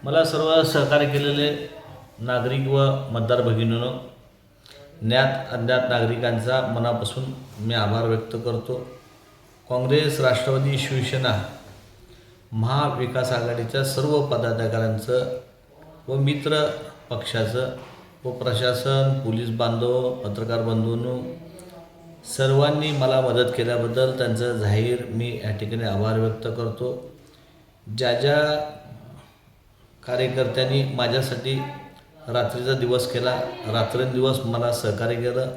मला सर्व सहकार्य केलेले नागरिक व मतदार भगिनींनो, ज्ञात अज्ञात नागरिकांचा मनापासून मी आभार व्यक्त करतो. काँग्रेस, राष्ट्रवादी, शिवसेना, महाविकास आघाडीच्या सर्व पदाधिकाऱ्यांचं व मित्र पक्षाचं व प्रशासन, पोलीस बांधव, पत्रकार बंधूंनो, सर्वांनी मला मदत केल्याबद्दल त्यांचं जाहीर मी या ठिकाणी आभार व्यक्त करतो. ज्या कार्यकर्त्यांनी माझ्यासाठी रात्रीचा दिवस केला, रात्रंदिवस मला सहकार्य केलं,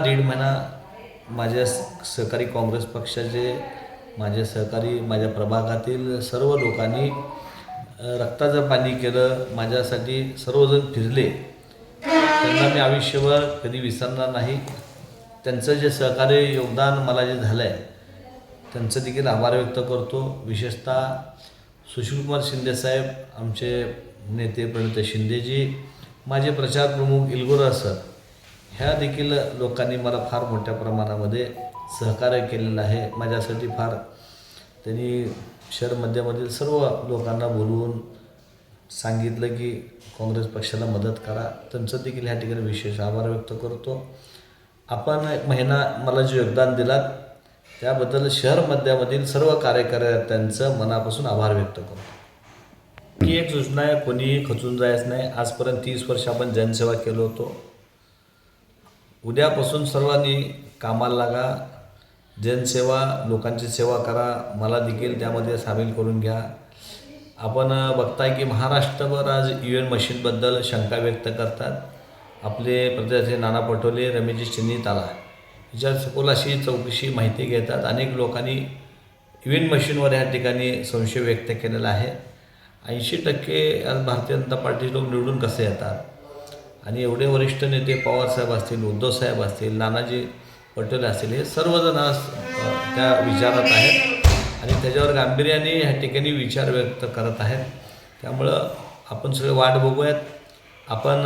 दीड महिना माझ्या सहकारी काँग्रेस पक्षाचे माझे सहकारी, माझ्या प्रभागातील सर्व लोकांनी रक्ताचं पाणी केलं, माझ्यासाठी सर्वजण फिरले. त्यांना मी आयुष्यभर कधी विसरणार नाही. त्यांचं जे सहकार्य योगदान मला जे झालं आहे त्यांचं देखील आभार व्यक्त करतो. विशेषतः सुशीलकुमार शिंदेसाहेब, आमचे नेते प्रणित शिंदेजी, माझे प्रचार प्रमुख इलगुरा सर, ह्या देखील लोकांनी मला फार मोठ्या प्रमाणामध्ये सहकार्य केलेलं आहे. माझ्यासाठी फार त्यांनी शहर मध्यामधील सर्व लोकांना बोलवून सांगितलं की काँग्रेस पक्षाला मदत करा. त्यांचं देखील ह्या ठिकाणी विशेष आभार व्यक्त करतो. आपण महिना मला जे योगदान दिलात त्याबद्दल शहर मध्यामधील सर्व कार्यकर्त्यांचं मनापासून आभार व्यक्त करतो. ही एक सूचना आहे, कोणीही खचून जायचं नाही. आजपर्यंत 30 वर्ष आपण जनसेवा केलो होतो. उद्यापासून सर्वांनी कामाला लागा, जनसेवा, लोकांची सेवा करा. मला देखील त्यामध्ये सामील करून घ्या. आपण बघताय की महाराष्ट्रभर आज EVM मशीनबद्दल शंका व्यक्त करतात. आपले प्रदेशाचे नाना पटोले, रमेशजी चिन्नीताला याच्या सखोल अशी चौकशी माहिती घेतात. अनेक लोकांनी EVM मशीनवर ह्या ठिकाणी संशय व्यक्त केलेला आहे. 80% आज भारतीय जनता पार्टी लोक निवडून कसे येतात आणि एवढे वरिष्ठ नेते पवारसाहेब असतील, उद्धवसाहेब असतील, नानाजी पटोले असतील, हे सर्वजण आज त्या विचारात आहेत आणि त्याच्यावर गांभीर्याने ह्या ठिकाणी विचार व्यक्त करत आहेत. त्यामुळं आपण सगळे वाट बघूयात. आपण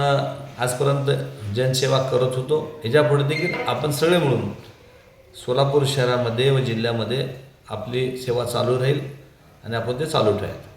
आजपर्यंत जनसेवा करत होतो, ह्याच्यापुढे देखील आपण सगळे मिळून सोलापूर शहरामध्ये व जिल्ह्यामध्ये आपली सेवा चालू राहील आणि आपण ते चालू ठेवायचं.